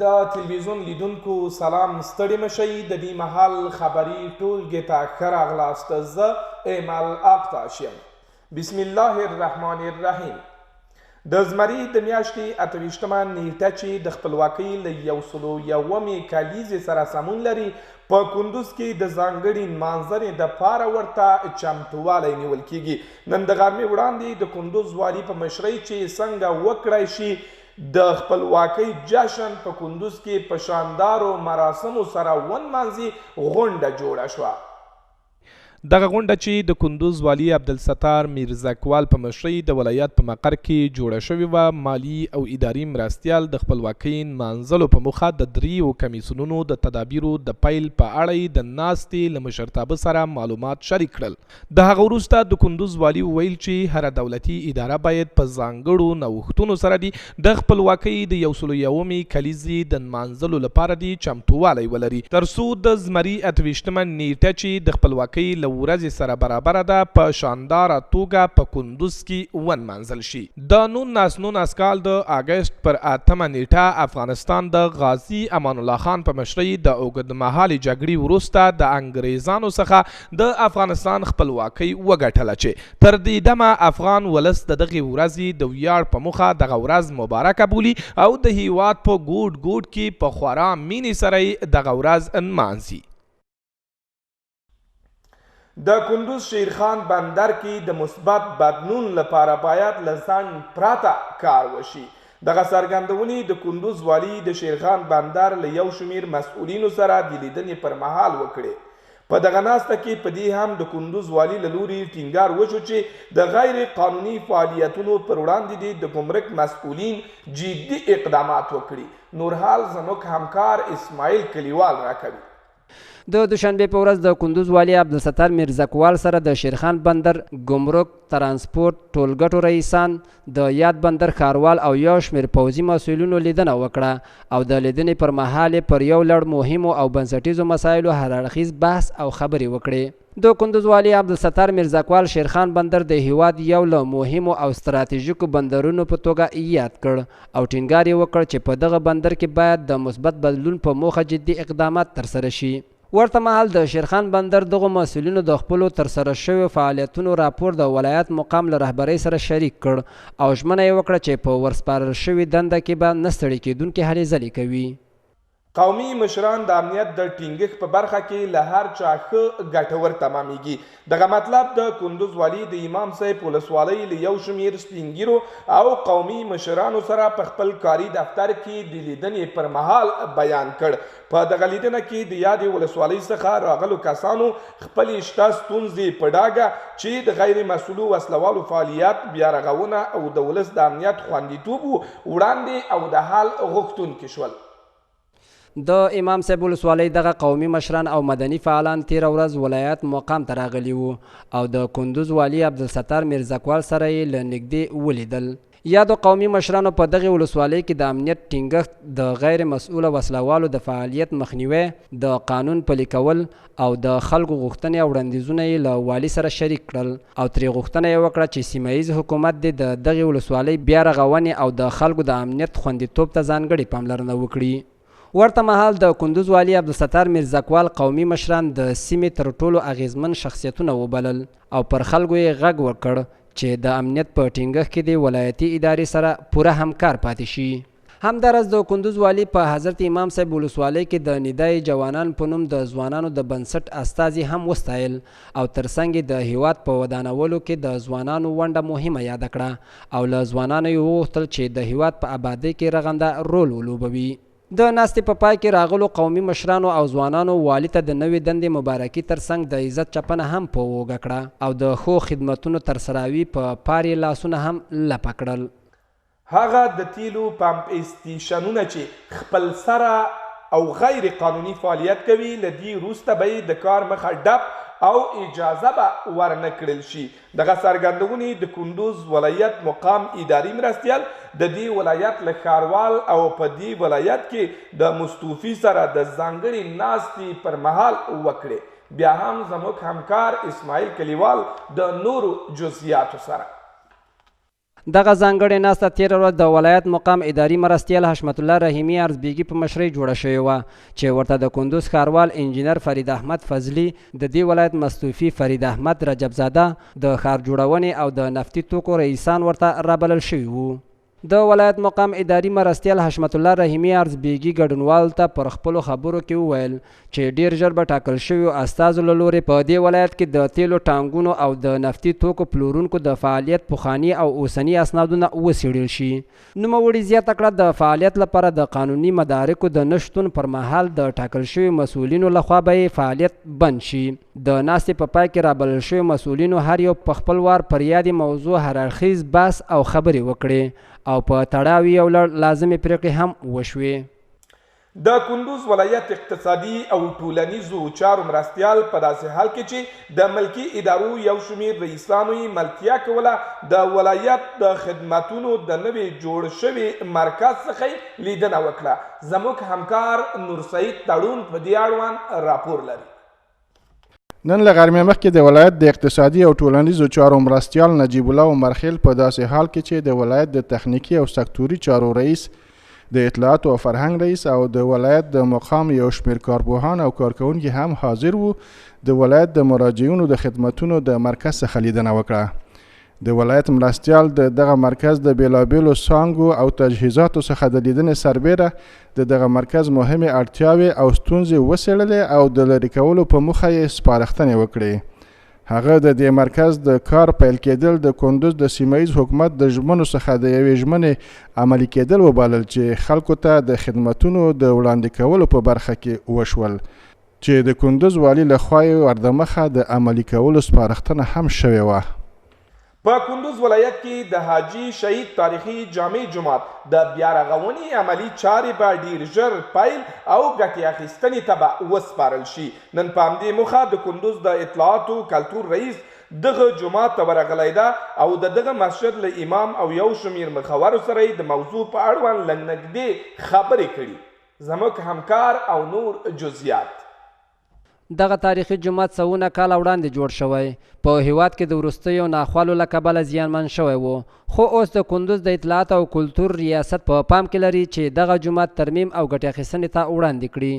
د تلویزیون لیدونکو سلام، ستړي مشئ. د دې مهال خبري ټولګې ته ښه راغلاست. زه ایمل آقتاش یم. بسم الله الرحمن الرحیم. د زمري د میاشتې 28مه نیټه چې د خپلواکۍ له 101 کلیزې سره سمون لري، په کندوز کې د ځانګړي نمانځنې دپاره ورته چمتووالی نیول کیږي. نن د غرمې وړاندې د کندوز والي په مشرۍ چې څنګه وکړی شي د خپلواکۍ جشن په کندوز کې په شاندارو مراسمو سره ونمانځي، غونډه جوړه شوه. دغه غونډه چې د کندوز والي عبدالستار میرزکوال په مشرۍ د ولایت په مقر کې جوړه شوې وه، مالی او اداري مرستیال د خپلواکۍ نمانځلو په موخه د 3 کمیسیونونو د تدابیرو د پیل په اړه د ناستې له مشرتابه سره معلومات شریک کړل. د هغه وروسته د کندوز والي وویل چې هره دولتي اداره باید په ځانګړو نوښتونو سره د خپلواکۍ د 101 کلیزې د نمانځلو لپاره چمتووالی ولري، ترڅو د زمري 28مه نیټه چې د خپلواکۍ له ورځې سره برابره ده په شانداره توګه په کندوز کې ونمانځل شي. د 1919 کال د اګست پر 8مه نیټه افغانستان د غازي امان الله خان په مشرۍ د اوږدمهالې جګړې وروسته د انګریزانو څخه د افغانستان خپلواکۍ وګټله، چې تر دې دمه افغان ولس د دغې ورځې د ویاړ په موخه دغه ورځ مبارکه بولي او د هیواد په ګوټ ګوټ کې په خورا مینې سره یې دغه ورځ نمانځي. د کندوز شیرخان بندر کې د مثبت بدلون لپاره باید له ځنډ پرته کار وشي. دغه څرګندونې د کندوز والي د شیرخان بندر له یو شمیر مسؤلینو سره د لیدنې پر مهال وکړې. په دغه ناسته کې په دې هم د کندوز والي له لوري ټینګار وشو چې د غیر قانوني فعالیتونو پر وړاندې د ګمرک مسؤلین جدي اقدامات وکړي. نورحال زموږ همکار اسماعیل کلیوال راکوي. د دوشنبه په ورځ د کندوز والي عبدالستار میرزکوال سره د شیرخان بندر ګمرک ترانسپورت ټولګټو رئیسان، د یاد بندر ښاروال او یو شمیر پوځي مسؤلینو لیدنه وکړه او د لیدنې پر مهال پر یو لړ مهمو او بنسټیزو مسایلو هر اړخیز بحث او خبرې وکړې. د کندوز والي عبدالستار میرزکوال شیرخان بندر د هیواد یو له مهمو او ستراتیژیکو بندرونو په توګه یاد کړ او ټینګار یې وکړ چې په دغه بندر کې باید د مثبت بدلون په موخه جدي اقدامات ترسره شي. ورته مهال د شیرخان بندر دغو مسؤلینو د خپلو ترسره شویو فعالیتونو راپور د ولایت مقام له رهبرۍ سره شریک کړ او ژمنه یې وکړه چې په ورسپارل شوې دنده کې به نه ستړي کېدونکې هلې ځلې کوي. قومي مشران د امنیت د ټینګښت په برخه کې له هر چا ښه ګټور تمامیږي. دغه مطلب د کندوز والي د امام صاحب ولسوالۍ له یو شمیر سپینګیرو او قومي مشرانو سره په خپل کاري دفتر کې د لیدنې پر مهال بیان کړ. په دغه لیدنه کې د یادې ولسوالۍ څخه راغلو کسانو خپلې شته ستونزې په ډاګه چې د غیر مسؤلو وسلوالو فعالیت، بیا رغونه او د ولس د امنیت خوندیتوب وړاندې او د حال غوښتونکي شول. د امام صاحب ولسوالۍ دغه قومي مشران او مدني فعالان تیره ورځ ولایت مقام ته راغلي وو او د کندوز والي عبدالستار میرزکوال سره یې له نږدې ولیدل. یادو قومي مشرانو په دغې ولسوالۍ کې د امنیت ټینګښت، د غیر مسؤله وسلوالو د فعالیت مخنیوی، د قانون پلي کول او د خلکو غوښتنې او وړاندیزونه یې له والي سره شریک کړل او ترې غوښتنه یې وکړه چې سیمه ییز حکومت د دغې ولسوالۍ بیا رغونې او د خلکو د امنیت خوندیتوب ته ځانګړې پاملرنه وکړي. ورته مهال د کندوز والي عبدالستار میرزکوال قومي مشران د سیمې تر ټولو اغیزمن شخصیتونه وبلل او پر خلکو یې غږ وکړ چې د امنیت په ټینګښت کې د ولایتي ادارې سره پوره همکار پاتې شي. همداراز د کندوز والي په حضرت امام صاحب ولسوالۍ کې د ندای جوانان په نوم د ځوانانو د بنسټ استازي هم وستایل او ترڅنګ د هیواد په ودانولو کې د ځوانانو ونډه مهمه یاده کړه او له ځوانانو یې وغوښتل چې د هیواد په آبادۍ کې رغنده رول ولوبوي. د ناستې په پای کې راغلو قومي مشرانو او ځوانانو والي ته د نوې دندې مبارکي ترڅنګ د عزت چپنه هم په اوږه کړه او د ښو خدمتونو ترسراوي په پارې لاسونه هم لپه کړل. هغه د تیلو پمپ استیشنونه چې خپل سره او غیر قانوني فعالیت کوي، له دې وروسته به یې د کار مخه ډپ او اجازه به ورنه کړل شي. دغه څرګندونې د کندوز ولایت مقام اداري مرستیال د دې ولایت له ښاروال او په دې ولایت کې د مستوفي سره د ځانګړي ناستې پر مهال وکړې. بیا هم زموږ همکار اسماعیل کلیوال د نورو جزئیاتو سره. دغه ځانګړې ناسته تېره ورځ د ولایت مقام اداري مرستیال حشمت الله رحیمي ارزبیګي په مشرۍ جوړه شوې وه چې ورته د کندوز ښاروال انجینر فرید احمد فضلي د دې ولایت مستوفي فرید احمد رجبزاده د ښار جوړونې او د نفتي توکو رئیسان ورته رابلل شوي وو. د ولایت مقام اداري مرستیال حشمت الله رحیمي ارزبیګي ګډونوالو ته پر خپلو خبرو کې وویل چې ډیر ژر به ټاکل شویو استازو له لورې په دې ولایت کې د تیلو ټانکونو او د نفتي توکو پلورونکو د فعالیت پخواني او اوسني اسنادونه وڅېړل شي. نوموړي زیاته کړه د فعالیت لپاره د قانوني مدارکو د نشتون پر مهال د ټاکل شویو مسؤلینو لخوا به فعالیت بند شي. د ناستې په پای کې رابلل شویو مسؤلینو هر یو په خپل وار پر یادې موضوع هررخیز بحث او خبرې وکړې او په تړاو یو لړ لازمې پرېکړې هم وشوې. د کندوز ولایت اقتصادي او ټولنیزو چارو مرستیال په داسې حال کې چې د ملکي ادارو یو شمېر رئیسانو یې ملتیا کوله د ولایت د خدماتونو د نوې جوړ شوي مرکز څخه لیدنه وکړه. زموږ همکار نور سعید تړون په دې اړوند راپور لري. نن له غرمې مخکې د ولایت د اقتصادي او ټولنیزو چارو مرستیال نجیب الله عمرخیل په داسې حال کې چې د ولایت د تخنیکي او سکتوري چارو رئیس، د اطلاعات او فرهنګ رئیس او د ولایت د مقام یو شمېر کارپوهان او کارکوونکي هم حاضر وو، د ولایت د مراجعینو د خدمتونو د مرکز څخه لیدنه وکړه. د ولایت مرستیال د دغه مرکز د بیلابیلو څانګو او تجهیزاتو څخه د لیدنې سربیره د دغه مرکز مهمې اړتیاوې او ستونزې وڅېړلې او د لرې کولو په موخه یې سپارښتنې وکړې. هغه د دې مرکز د کار پیل کېدل د کندوز د سیمهیز حکومت د ژمنو څخه د یوې ژمنې عملي کېدل وبلل چې خلکو ته د خدمتونو د وړاندې کولو په برخه کې وشول چې د کندوز والي لخوا یې وردمخه د عملي کولو سپارښتنه هم شوې وه. په کندوز ولایت کې د حاجي شهید تاریخي جامع جومات د بیا رغونې عملي چارې به ډیر ژر پیل او ګټې اخیستنې ته به وسپارل شي. نن په همدې موخه د کندوز د اطلاعاتو کلتور رئیس دغه جومات ته ورغلی ده او د دغه مسجد له امام او یو شمېر مخورو سره یې د موضوع په اړوند لږ نږدې خبرې کړي. زموږ همکار او نور جزئیات. دغه تاریخي جومات سوونه کاله وړاندې جوړ شوی په هیواد کې د وروستیو ناخوالو له کبله زیانمن شوی و، خو اوس د کندوز د اطلاعات او کلتور ریاست په پام کې لري چې دغه جومات ترمیم او ګټې اخیستنې ته وړاندې کړي.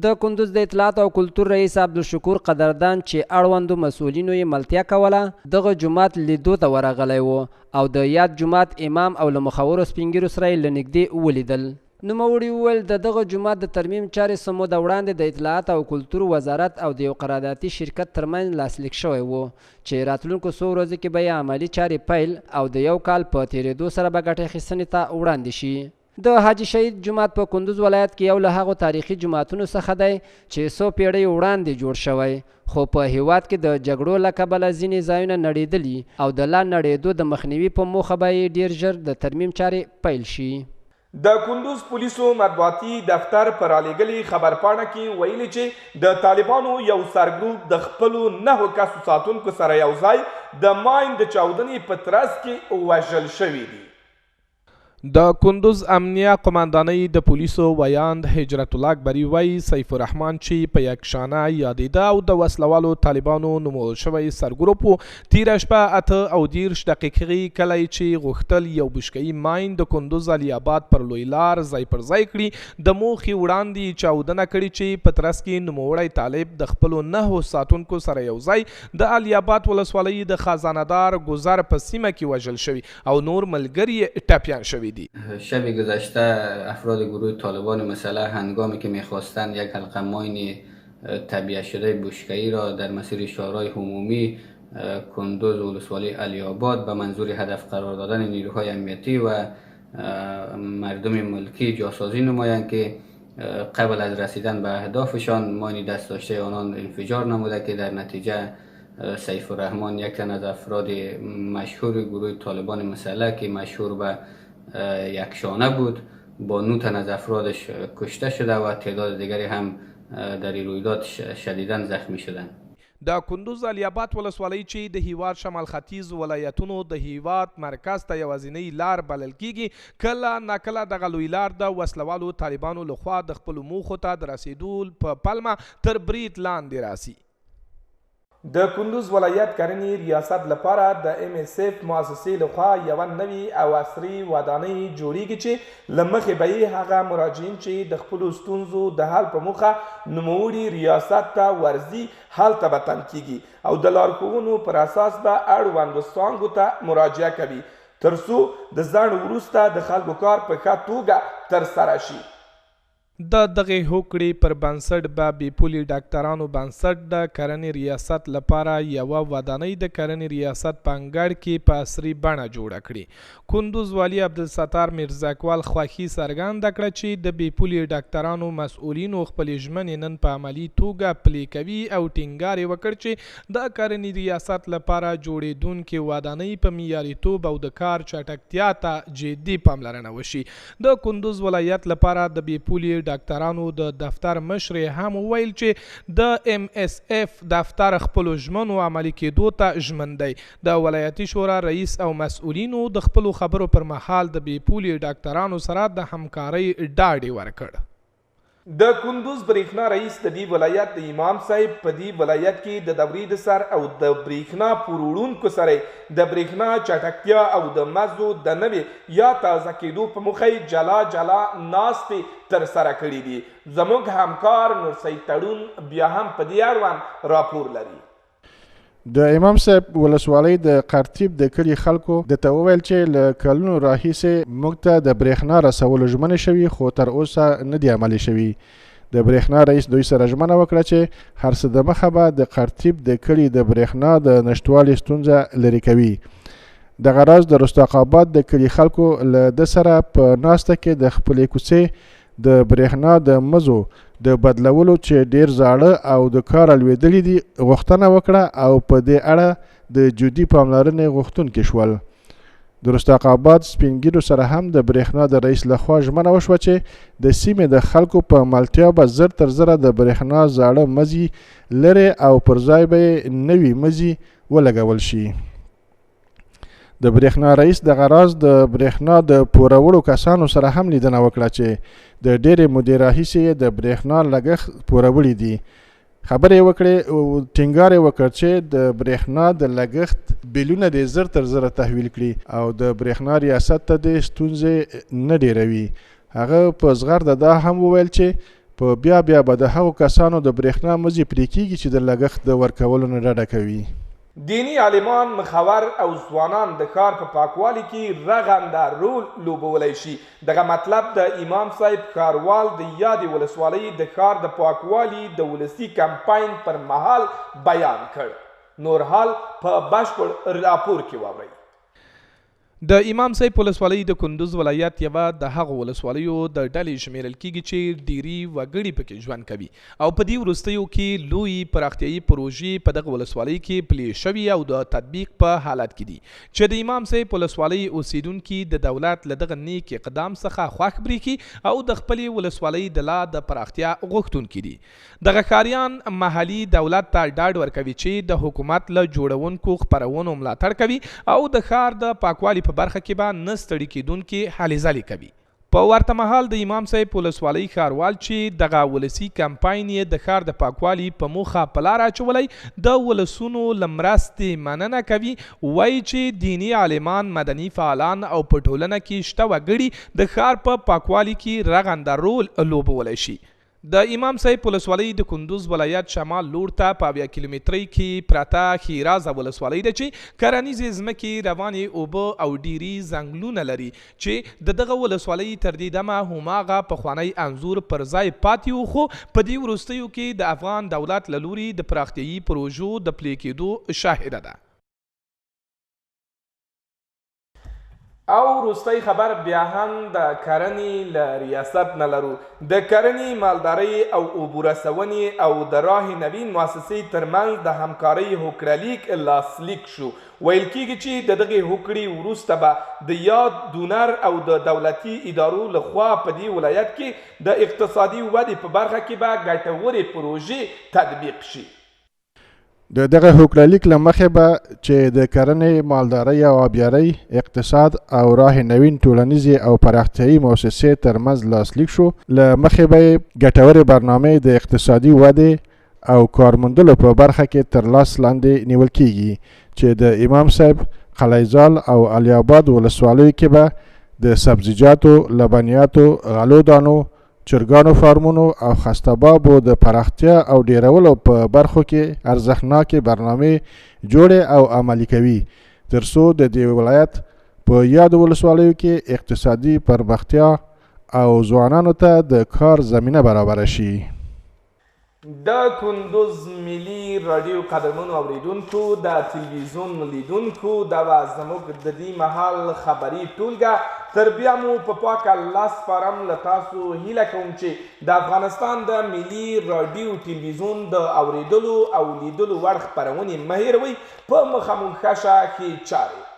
د کندوز د اطلاعات او کلتور رئیس عبدالشکور قدردان چې اړوندو مسؤلینو یې ملتیا کوله دغه جومات لیدو ته ورغلی و او د یاد جومات امام او له مخورو سپین ږیرو سره یې له نږدې ولیدل. نوموړي وویل د دغه جومات د ترمیم چارې څه موده وړاندې د اطلاعات او کلتور وزارت او د یو قراردادي شرکت ترمنځ لاسلیک شوی و چې راتلونکو څو ورځو کې به یې عملي چارې پیل او د یو کال په تېرېدو سره به ګټې اخیستنې ته وړاندې شي. د حاجي شهید جومات په کندوز ولایت کې یو له هغو تاریخي جوماتونو څخه دی چې څو پیړۍ وړاندې جوړ شوی، خو په هیواد کې د جګړو له کبله ځینې ځایونه نړېدلي او د لا نړېدو د مخنیوي په موخه به یې ډېر ژر د ترمیم چارې پیل شي. د کندوز پولیسو مطبوعاتي دفتر پر رالیږلي خبرپاڼه کې ویلي چې د طالبانو یو سرګروپ د خپلو 9 کسو ساتونکو سره یو ځای د ماین د چاودنې په ترڅ کې وژل شوي دي. د کندوز امنیه قماندانۍ د پولیسو ویاند هجرت الله اکبري وایي سیف الرحمن چې په یکشانه یادېده او د وسلوالو طالبانو نومول شوی سرګروپ تیره شپه 18 دقیقې کلی چې غوښتل یو بشکهي ماین د کندوز علي آباد پر لوی لار ځای پر ځای کړي د موخې وړاندې چاودنه کړې چې په ترڅ کې نوموړی طالب د خپلو 9 ساتونکو سره یو ځای د علي آباد ولسوالۍ د خزانه‌دار گذر په سیمه کې وژل شوي او نور ملګري ټپیان شوي. شب گذشته افراد گروه طالبان مسلح هنگامی که میخواستند یک حلقه ماین تبیه شده بشکه‌ای را در مسیر شهرهای عمومی کندوز و ولسوالی علی آباد به منظور هدف قرار دادن نیروهای امنیتی و مردم ملکی جاسازی نمایند که قبل از رسیدن به اهدافشان ماین دست داشته آنان انفجار نموده که در نتیجه سیف الرحمن یک تن از افراد مشهور گروه طالبان مسلح که مشهور به یکشانه بود با 9 تن از افرادش کشته شده و تعداد دیگری هم در این رویداد شدیداً زخمی شدند. د کندوز علي آباد ولسوالۍ چې د هیواد شمال ختیځ ولایتونو د هیواد مرکز ته یوازینۍ لار بلل کیږي کله ناکله دغه لوی لار د وسلوالو طالبانو لخوا د خپلو موخو ته د رسیدو په پلمه تر برید لاندې راسي. د کندوز ولایت کرنې ریاست لپاره د MSF مؤسسې لخوا یوه نوې او عصري ودانۍ جوړیږي چې له مخې به یې هغه مراجعین چې د خپلو ستونزو د حل په موخه نوموړي ریاست ته ورځي هلته به تم کیږي او د لارښوونو پر اساس به اړوندو څانګو ته مراجعه کوي تر څو د ځنډ وروسته د خلکو کار په ښه توګه ترسره شي. د دغه هوکړې پر بنسټ به بیپولي ډاکټرانو بنسټ د کرنې ریاست لپاره یوه ودانۍ د کرنې ریاست په انګړ کې په عصري بڼه جوړه کړي. کندوز والي عبدالستار میرزکوال خوښي څرګنده کړه چې د بیپولي ډاکټرانو مسؤلینو خپلې ژمنې نن په عملي توګه پلي کوي او ټینګار یې وکړ چې د کرنې ریاست لپاره جوړېدونکې ودانۍ په معیاریتوب او د کار چټکتیا ته جدي پاملرنه وشي. د کندوز ولایت لپاره د بیپولي ډاکټرانو د دفتر مشر هم وویل چې د MSF دفتر خپلو ژمنو عملي کېدو ته ژمن دی. د ولایتي شورا رئیس او مسؤلینو د خپلو خبرو پر مهال د بیپولي ډاکټرانو سره د همکارۍ ډاډ ورکړ. د کندوز برېښنا رئیس د دې ولایت د امام صاحب په دې ولایت کې د دورې د سر او د برېښنا پوروړونکو سره د برېښنا چټکتیا او د مزو د نوې یا تازه کېدو په موخه جلا جلا ناستې ترسره کړي دي. زموږ همکار نورسید تړون بیا هم په دې اړوند راپور لري. د امام صاحب ولسوالۍ د قرطیب د کلي خلکو د ته وویل چې له کلونو راهیسې موږ ته د برېښنا رسولو ژمنې شوي خو تر اوسه نه دي عملي شوي. د برېښنا رئیس دوی سره ژمنه وکړه چې هر څه د مخه به د قرطیب د کلي د برېښنا د نشتوالي ستونزه لرې کوي. دغه راز د رستاق آباد د کلي خلکو له ده سره په ناسته کې د خپلې کوڅې د برېښنا د مزو د بدلولو چې ډیر زاړه او د کار لوېدلي دي غوښتنه وکړه او په دې اړه د جدي پاملرنې غوښتونکي شول. د رستاق آباد سپین ږیرو سره هم د برېښنا د رئیس لخوا ژمنه وشوه چې د سیمې د خلکو په ملتیا به زر تر زره د برېښنا زاړه مزي لرې او پر ځای به یې نوي مزي ولګول شي. د برېښنا رئیس دغه راز د برېښنا د پورولو کسانو سره هم لیدنه وکړه چې د ډېرې مودې راهیسې د برېښنا لګښت پورولی دي. خبرې یې وکړې او ټینګار یې وکړ چې د برېښنا د لګښت بیلونه دې زر تر زره تحویل کړي او د برېښنا ریاست ته دې ستونزې نه ډېروي. هغه په زغرده دا هم وویل چې په بیا به د هغو کسانو د برېښنا مزي پرې کېږي چې د لګښت د ورکولو نه ډډه کوي. دینی عالمان مخور او ځوانان د ښار په پاکوالي کې رغنده رول لوبولی شي. دغه مطلب د امام صاحب ښاروال د یادې ولسوالۍ د ښار د پاکوالي د ولسي کمپاین پر مهال بیان کړ. نور حال په بشپړ راپور کې واورئ. د امام صاحب ولسوالۍ د کندوز ولایت یوه د هغو ولسوالیو د ډلې شمیرل کیږي چې ډیری وګړي پکې ژوند کوي او په دې وروستیو کې لوی پراختیایي پروژې په دغه ولسوالۍ کې پلي شوي او د تطبیق په حالت کې دي چې د امام صاحب ولسوالۍ اوسیدونکي د دولت له دغه نیک اقدام څخه خوښ بریښي او د خپلې ولسوالۍ د لا د پراختیا غوښتونکي دي. دغه ښاریان محلي دولت ته ډاډ ورکوي چې د حکومت له جوړونکو خپرونو ملاتړ کوي او د ښار د پاکوالي برخه کې به نه ستړي کېدونکي هلې ځلې کوي. په ورته مهال د امام صاحب ولسوالۍ ښاروال چې دغه ولسي کمپاین یې د ښار د پاکوالي په موخه په لار اچولی د ولسونو له مرستې مننه کوي. وایي چې دیني عالمان، مدني فعالان او په ټولنه کې شته وګړي د ښار په پاکوالي کې رغنده رول لوبولی شي. د امام صاحب ولسوالۍ د کندوز ولایت شمال لور ته په 80 کیلومترۍ کې پرته ښیرازه ولسوالۍ ده چې کرنیزې ځمکې، روانې اوبه او ډیري ځنګلونه لري چې د دغه ولسوالۍ تر دې دمه هماغه پخوانی انځور پر ځای پاتې و، خو په دې وروستیو کې د افغان دولت له لوري د پراختیایي پروژو د پلي کېدو شاهده ده. او وروستی خبر بیا هم د کرنې له ریاست نه لرو. د کرنې، مالدارۍ او اوبو رسونې او د راه نوین مؤسسې ترمنځ د همکارۍ هوکړلیک لاسلیک شو. ویل کېږي چې د دغې هوکړې وروسته به د یاد ډونر او د دولتي ادارو لخوا په دې ولایت کې د اقتصادي ودې په برخه کې به ګټورې پروژې تطبیق شي. د دغه هوکړلیک له مخې به چې د کرنې، مالدارۍ او آبیارۍ، اقتصاد او راه نوین ټولنیزې او پراختیایي مؤسسې ترمنځ لاسلیک شو. له مخې به یې ګټورې برنامې د اقتصادي ودې او کارموندلو په برخه کې تر لاس لاندې نیول کیږي چې د امام صاحب قلیزال او علي آباد ولسوالیو کې به د سبزیجاتو، لبنیاتو، غلو دانو، چرګانو فارمونو او خسته‌بابو د پراختیا او ډیرولو په برخو کې ارزښتناکې برنامې جوړې او عملي کوي ترڅو د دې ولایت په یادو ولسوالیو کې اقتصادي پرمختیا او ځوانانو ته د کار زمینه برابره شي. د کندوز ملي رادیو قدرمنو اوریدونکو، د تلویزیون لیدونکو، دا به زموږ د دې مهال خبري ټولګه تر بیا مو په پاکه لاس سپارم. له تاسو هیله کوم چې د افغانستان د ملي رادیو تلویزیون د اوریدلو او لیدلو وړ خپرونې مه هیروئ. په مخه مو ښه شه، ښې چارې.